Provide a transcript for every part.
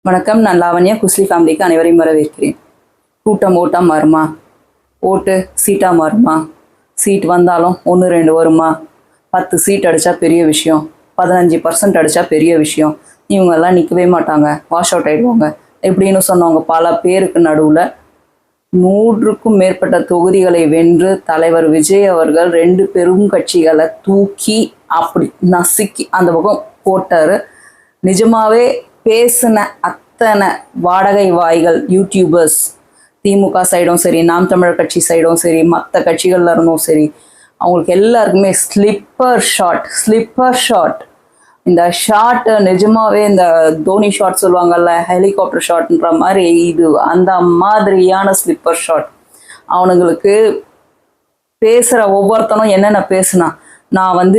வணக்கம். நான் லாவண்யா. குஸ்லி ஃபேமிலிக்கு அனைவரையும் வரவேற்கிறேன். கூட்டம் ஓட்டம் வருமா? ஓட்டு சீட்டாக மாறுமா? சீட் வந்தாலும் 1-2 வருமா? 10 சீட் அடித்தா பெரிய விஷயம், 15% அடித்தா பெரிய விஷயம், இவங்கெல்லாம் நிற்கவே மாட்டாங்க, வாஷ் அவுட் ஆகிடுவாங்க எப்படின்னு சொன்னவங்க பல பேருக்கு நடுவில் 100க்கும் மேற்பட்ட தொகுதிகளை வென்று தலைவர் விஜய் அவர்கள் 2 பெரும் கட்சிகளை தூக்கி அப்படி நசுக்கி அந்த பக்கம் போட்டார். நிஜமாவே பேசின அத்தனை வாடகை வாய்கள் யூடியூபர்ஸ், திமுக சைடும் சரி, நாம் தமிழர் கட்சி சைடும் சரி, மற்ற கட்சிகள்ல இருந்தும் சரி, அவங்களுக்கு எல்லாருக்குமே ஸ்லிப்பர் ஷாட். இந்த ஷாட் நிஜமாவே இந்த தோனி ஷாட் சொல்லுவாங்கல்ல, ஹெலிகாப்டர் ஷாட்ன்ற மாதிரி இது அந்த மாதிரியான ஸ்லிப்பர் ஷாட். அவனுங்களுக்கு பேசுகிற ஒவ்வொருத்தனும் என்னென்ன பேசுனா, நான்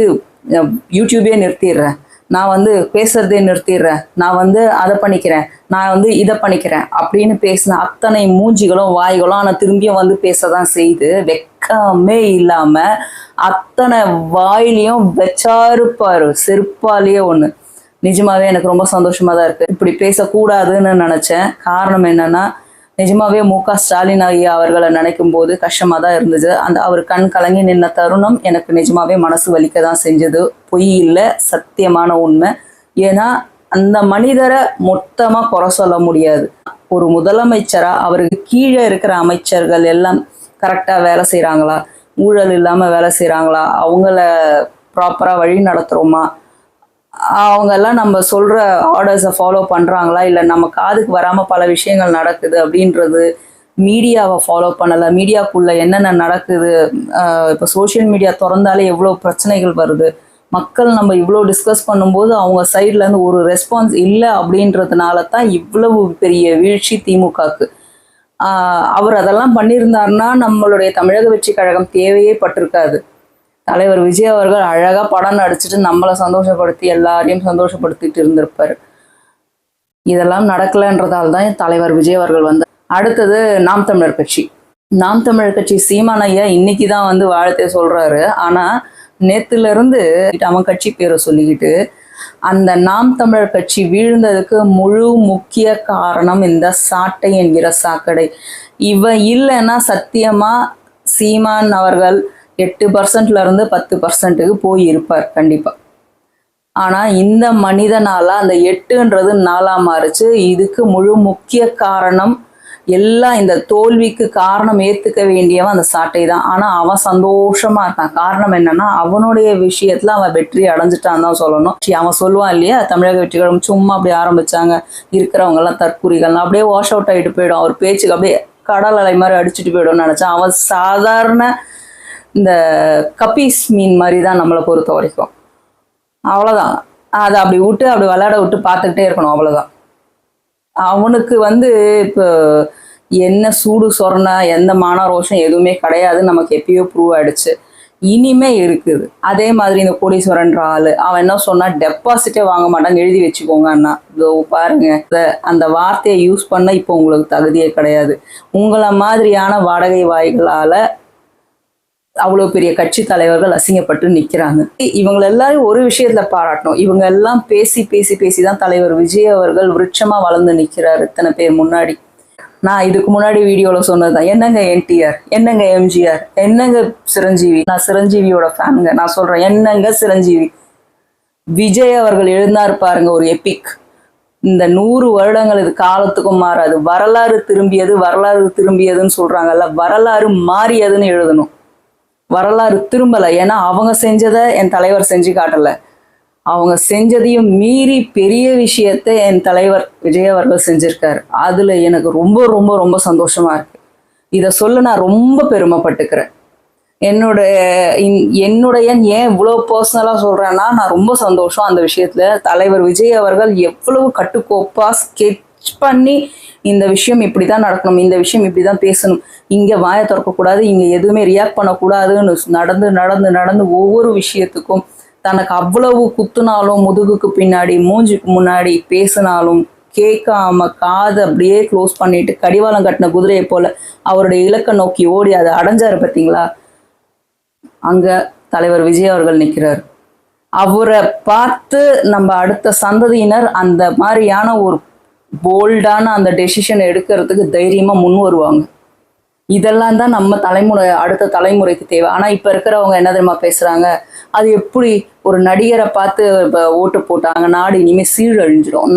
யூடியூபே நிறுத்திடுறேன், நான் பேசுறதே நிறுத்திடுறேன், நான் அதை பண்ணிக்கிறேன், நான் இதை பண்ணிக்கிறேன் அப்படின்னு பேசின அத்தனை மூஞ்சிகளும் வாய்களும் ஆனால் திரும்பியும் பேசதான் செய்து வெக்கமே இல்லாமல் அத்தனை வாயிலையும் வச்சாருப்பாரு செருப்பாலேயே ஒன்று. நிஜமாவே எனக்கு ரொம்ப சந்தோஷமாக தான் இருக்குது. இப்படி பேசக்கூடாதுன்னு நினச்சேன். காரணம் என்னன்னா, நிஜமாவே மு.க. ஸ்டாலின் ஐயா அவர்களை நினைக்கும் போது கஷ்டமாக தான் இருந்துச்சு. அவர் கண் கலங்கி நின்ன தருணம் எனக்கு நிஜமாவே மனசு வலிக்க தான் செஞ்சது. பொய் இல்லை, சத்தியமான உண்மை. ஏன்னா அந்த மனிதரை மொத்தமாக குறை சொல்ல முடியாது. ஒரு முதலமைச்சராக அவருக்கு கீழே இருக்கிற அமைச்சர்கள் எல்லாம் கரெக்டாக வேலை செய்கிறாங்களா, ஊழல் இல்லாமல் வேலை செய்கிறாங்களா, அவங்கள ப்ராப்பராக வழி நடத்துகிறோமா, அவங்கெல்லாம் நம்ம சொல்கிற ஆர்டர்ஸை ஃபாலோ பண்ணுறாங்களா, இல்லை நம்ம காதுக்கு வராமல் பல விஷயங்கள் நடக்குது அப்படின்றது, மீடியாவை ஃபாலோ பண்ணலை, மீடியாக்குள்ளே என்னென்ன நடக்குது, இப்போ சோஷியல் மீடியா திறந்தாலே எவ்வளோ பிரச்சனைகள் வருது, மக்கள் நம்ம இவ்வளோ டிஸ்கஸ் பண்ணும்போது அவங்க சைட்லேருந்து ஒரு ரெஸ்பான்ஸ் இல்லை அப்படின்றதுனால தான் இவ்வளவு பெரிய வீழ்ச்சி திமுகக்கு. அவர் அதெல்லாம் பண்ணியிருந்தாருன்னா நம்மளுடைய தமிழக வெற்றி கழகம் தேவையே பட்டிருக்காது. தலைவர் விஜய் அவர்கள் அழகாக படம் நடிச்சுட்டு நம்மளை சந்தோஷப்படுத்தி எல்லாரையும் சந்தோஷப்படுத்திட்டு இருந்திருப்பார். இதெல்லாம் நடக்கலைன்றதால தான் தலைவர் விஜய் அவர்கள் அடுத்தது நாம் தமிழர் கட்சி சீமான் ஐயா இன்னைக்கு தான் வாழ்த்தே சொல்கிறாரு. ஆனால் நேற்றுலேருந்து அவன் கட்சி பேரை சொல்லிக்கிட்டு அந்த நாம் தமிழர் கட்சி வீழ்ந்ததுக்கு முழு முக்கிய காரணம் இந்த சாட்டை என்கிற சாக்கடை. இவன் இல்லைன்னா சத்தியமாக சீமான் அவர்கள் 8%லேருந்து 10%க்கு போய் இருப்பார் கண்டிப்பாக. ஆனால் இந்த மனிதனால் அந்த 8ன்றது 4ஆக மாறுச்சு. இதுக்கு முழு முக்கிய காரணம் எல்லாம் இந்த தோல்விக்கு காரணம் ஏற்றுக்க வேண்டியவன் அந்த சாட்டை தான். ஆனால் அவன் சந்தோஷமாக இருக்கான். காரணம் என்னன்னா, அவனுடைய விஷயத்தில் அவன் வெற்றி அடைஞ்சிட்டான்னு தான் சொல்லணும். அவன் சொல்லுவான் இல்லையா, தமிழக வெற்றிகளும் சும்மா அப்படி ஆரம்பித்தாங்க, இருக்கிறவங்கெல்லாம் தற்குறிகள், அப்படியே வாஷ் அவுட் ஆகிட்டு போயிடும், அவர் பேச்சுக்கு அப்படியே கடல் அலை மாதிரி அடிச்சுட்டு போயிடும்னு நினச்சான். அவன் சாதாரண இந்த கப்பீஸ் மீன் மாதிரி தான் நம்மளை பொறுத்த வரைக்கும். அவ்வளோதான். அதை அப்படி விட்டு அப்படி விளையாட விட்டு பார்த்துக்கிட்டே இருக்கணும், அவ்வளோதான். அவனுக்கு இப்போ என்ன சூடு சொரணை, எந்த மான ரோஷம் எதுவுமே கிடையாது, நமக்கு எப்பயோ ப்ரூவ் ஆகிடுச்சு. இனிமே இருக்குது. அதே மாதிரி இந்த கோடீஸ்வரன்ற ஆள், அவன் என்ன சொன்னால் டெபாசிட்டே வாங்க மாட்டான்னு எழுதி வச்சுக்கோங்க அண்ணா. இதோ பாருங்க, அந்த வார்த்தையை யூஸ் பண்ண இப்போ உங்களுக்கு தகுதியே கிடையாது. உங்களை மாதிரியான வாடகை வாய்களால் அவ்வளோ பெரிய கட்சி தலைவர்கள் அசிங்கப்பட்டு நிற்கிறாங்க. இவங்க எல்லாரும் ஒரு விஷயத்துல பாராட்டணும். இவங்க எல்லாம் பேசி பேசி பேசி தான் தலைவர் விஜய் அவர்கள் விருட்சமா வளர்ந்து நிற்கிறார் இத்தனை பேர் முன்னாடி. நான் இதுக்கு முன்னாடி வீடியோவில் சொன்னதுதான், என்னங்க என்டிஆர், என்னங்க எம்ஜிஆர், என்னங்க சிரஞ்சீவி. நான் சிரஞ்சீவியோட ஃபேனுங்க. நான் சொல்றேன், என்னங்க சிரஞ்சீவி. விஜய் அவர்கள் எழுந்தார் பாருங்க, ஒரு எபிக். இந்த 100 வருடங்கள் இது காலத்துக்கும் மாறாது. வரலாறு திரும்பியதுன்னு சொல்றாங்கல்ல, வரலாறு மாறியதுன்னு எழுதணும். வரலாறு திரும்பலை. ஏன்னா அவங்க செஞ்சதை என் தலைவர் செஞ்சு காட்டலை. அவங்க செஞ்சதையும் மீறி பெரிய விஷயத்த என் தலைவர் விஜய் அவர்கள் செஞ்சிருக்காரு. அதில் எனக்கு ரொம்ப ரொம்ப ரொம்ப சந்தோஷமா இருக்கு. இதை சொல்ல நான் ரொம்ப பெருமைப்பட்டுக்கிறேன். என்னுடைய ஏன் இவ்வளோ பர்சனலாக சொல்கிறேன்னா, நான் ரொம்ப சந்தோஷம் அந்த விஷயத்தில். தலைவர் விஜய் அவர்கள் எவ்வளவு கட்டுக்கோப்பாக ஸ்கெட்ச் பண்ணி இந்த விஷயம் இப்படி தான் நடக்கணும், இந்த விஷயம் இப்படி தான் பேசணும், இங்கே வாயை திறக்கக்கூடாது, இங்கே எதுவுமே ரியாக்ட் பண்ணக்கூடாதுன்னு நடந்து நடந்து நடந்து ஒவ்வொரு விஷயத்துக்கும் தனக்கு அவ்வளவு குத்துனாலும், முதுகுக்கு பின்னாடி மூஞ்சுக்கு முன்னாடி பேசினாலும் கேட்காம காது அப்படியே க்ளோஸ் பண்ணிட்டு கடிவாளம் கட்டின குதிரையை போல அவருடைய இலக்கை நோக்கி ஓடி அதை அடைஞ்சாரு பார்த்தீங்களா. அங்கே தலைவர் விஜய் அவர்கள் நிற்கிறார். அவரை பார்த்து நம்ம அடுத்த சந்ததியினர் அந்த மாதிரியான ஒரு போல்டான அந்த டெசிஷன் எடுக்கிறதுக்கு தைரியமாக முன் வருவாங்க. இதெல்லாம் தான் நம்ம தலைமுறை அடுத்த தலைமுறைக்கு தேவை. ஆனால் இப்போ இருக்கிறவங்க என்ன தெரியுமா பேசுகிறாங்க, அது எப்படி ஒரு நடிகரை பார்த்து ஓட்டு போட்டாங்க, நாடு இனிமேல் சீரழிஞ்சிடும்,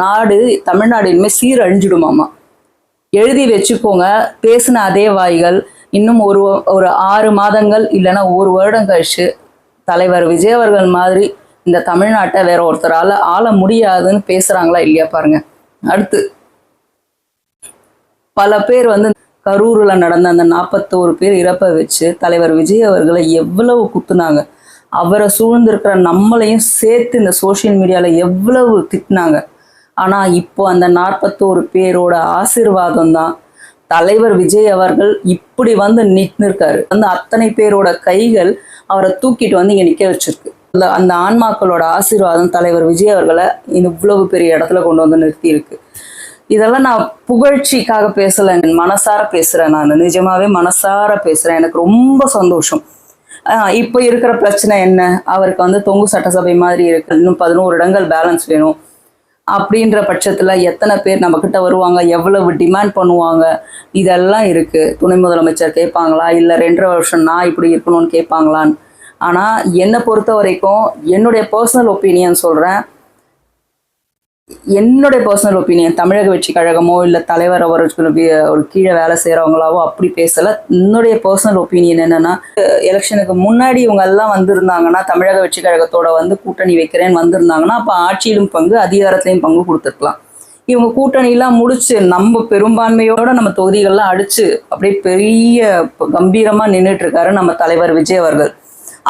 தமிழ்நாடு இனிமேல் சீரழிஞ்சிடுமாமா. எழுதி வச்சுக்கோங்க. பேசின அதே வாய்கள் இன்னும் ஒரு 6 மாதங்கள் இல்லைன்னா 1 வருடம் கழிச்சு தலைவர் விஜய் அவர்கள் மாதிரி இந்த தமிழ்நாட்டை வேற ஒருத்தரால் ஆள முடியாதுன்னு பேசுறாங்களா இல்லையா பாருங்க. அடுத்து பல பேர் கரூர்ல நடந்த அந்த 41 பேர் இறப்பை வச்சு தலைவர் விஜய் அவர்களை எவ்வளவு குத்துனாங்க. அவரை சூழ்ந்திருக்கிற நம்மளையும் சேர்த்து இந்த சோசியல் மீடியால எவ்வளவு திட்டினாங்க. ஆனா இப்போ அந்த 41 பேரோட ஆசீர்வாதம் தான் தலைவர் விஜய் அவர்கள் இப்படி நிற்காரு. அத்தனை பேரோட கைகள் அவரை தூக்கிட்டு இங்க நிக்க வச்சிருக்கு. அந்த ஆன்மாக்களோட ஆசீர்வாதம் தலைவர் விஜய் அவர்களை இவ்வளவு பெரிய இடத்துல கொண்டு நிறுத்தி இருக்கு. இதெல்லாம் நான் புகழ்ச்சிக்காக பேசல, மனசார பேசுறேன். நான் நிஜமாவே மனசார பேசுறேன். எனக்கு ரொம்ப சந்தோஷம். இப்போ இருக்கிற பிரச்சனை என்ன, அவருக்கு தொங்கு சட்டசபை மாதிரி இருக்கு, இன்னும் 11 இடங்கள் பேலன்ஸ் வேணும் அப்படின்ற பட்சத்துல எத்தனை பேர் நம்ம கிட்ட வருவாங்க, எவ்வளவு டிமாண்ட் பண்ணுவாங்க, இதெல்லாம் இருக்கு. துணை முதலமைச்சர் கேட்பாங்களா, இல்லை 2.5 வருஷம் நான் இப்படி இருக்கணும்னு கேட்பாங்களான்னு. ஆனா என்னை பொறுத்த வரைக்கும் என்னுடைய பர்சனல் ஒப்பீனியன் சொல்றேன். என்னுடைய பர்சனல் ஒப்பீனியன், தமிழக வெற்றி கழகமோ இல்லை தலைவர் அவர்களுக்கு ஒரு கீழே வேலை செய்கிறவங்களாவோ அப்படி பேசலை. என்னுடைய பர்சனல் ஒப்பீனியன் என்னன்னா, எலெக்ஷனுக்கு முன்னாடி இவங்க எல்லாம் வந்திருந்தாங்கன்னா, தமிழக வெற்றி கழகத்தோட கூட்டணி வைக்கிறேன்னு வந்திருந்தாங்கன்னா, அப்போ ஆட்சியிலும் பங்கு அதிகாரத்திலையும் பங்கு கொடுத்துருக்கலாம். இவங்க கூட்டணியெல்லாம் முடிச்சு நம்ம பெரும்பான்மையோட நம்ம தொகுதிகள்லாம் அடிச்சு அப்படியே பெரிய கம்பீரமாக நின்றுட்டு இருக்காரு நம்ம தலைவர் விஜய் அவர்கள்.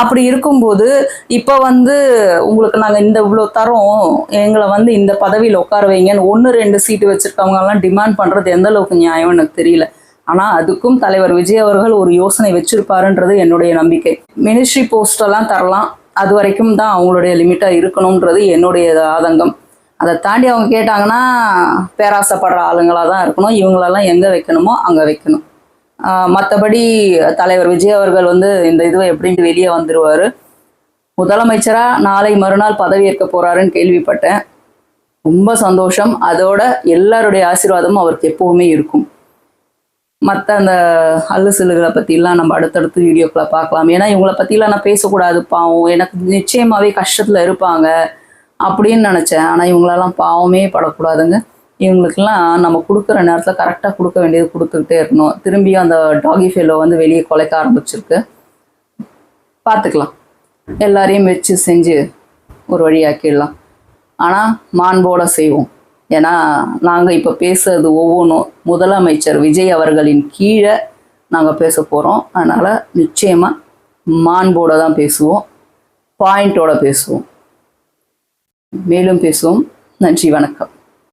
அப்படி இருக்கும்போது இப்போ உங்களுக்கு நாங்கள் இவ்வளோ தரோம், எங்களை இந்த பதவியில் உட்கார வைங்கன்னு 1-2 சீட்டு வச்சுருக்கவங்கலாம் டிமாண்ட் பண்ணுறது எந்த அளவுக்கு நியாயம் எனக்கு தெரியல. ஆனால் அதுக்கும் தலைவர் விஜய் அவர்கள் ஒரு யோசனை வச்சிருப்பாருன்றது என்னுடைய நம்பிக்கை. மினிஸ்ட்ரி போஸ்டெல்லாம் தரலாம், அது வரைக்கும் தான் அவங்களுடைய லிமிட்டாக இருக்கணுன்றது என்னுடைய ஆதங்கம். அதை தாண்டி அவங்க கேட்டாங்கன்னா பேராசைப்படுற ஆளுங்களாக தான் இருக்கணும். இவங்களெல்லாம் எங்கே வைக்கணுமோ அங்கே வைக்கணும். மற்றபடி தலைவர் விஜய் அவர்கள் இந்த இதுவை எப்படின்ட்டு வெளியே வந்துடுவார். முதலமைச்சராக நாளை மறுநாள் பதவியேற்க போகிறாருன்னு கேள்விப்பட்டேன். ரொம்ப சந்தோஷம். அதோட எல்லாருடைய ஆசீர்வாதமும் அவருக்கு எப்போவுமே இருக்கும். மற்ற அந்த அல்லு சில்லுகளை பற்றிலாம் நம்ம அடுத்தடுத்து வீடியோக்களை பார்க்கலாம். ஏன்னா இவங்களை பற்றிலாம் நான் பேசக்கூடாது, பாவம், எனக்கு நிச்சயமாகவே கஷ்டத்தில் இருப்பாங்க அப்படின்னு நினச்சேன். ஆனால் இவங்களெல்லாம் பாவமே படக்கூடாதுங்க. இவங்களுக்கெல்லாம் நம்ம கொடுக்குற நேரத்தில் கரெக்டாக கொடுக்க வேண்டியது கொடுத்துக்கிட்டே இருக்கணும். திரும்பியும் அந்த டாகி ஃபெல்லோ வெளியே குலைக்க ஆரம்பிச்சிருக்கு. பார்த்துக்கலாம், எல்லாரையும் வச்சு செஞ்சு ஒரு வழியாக்கிடலாம். ஆனால் மாண்போடு செய்வோம். ஏன்னா நாங்கள் இப்போ பேசுறது ஒவ்வொன்றும் முதலமைச்சர் விஜய் அவர்களின் கீழே நாங்கள் பேச போகிறோம். அதனால் நிச்சயமாக மாண்போடு தான் பேசுவோம், பாயிண்டோட பேசுவோம், மேலும் பேசுவோம். நன்றி, வணக்கம்.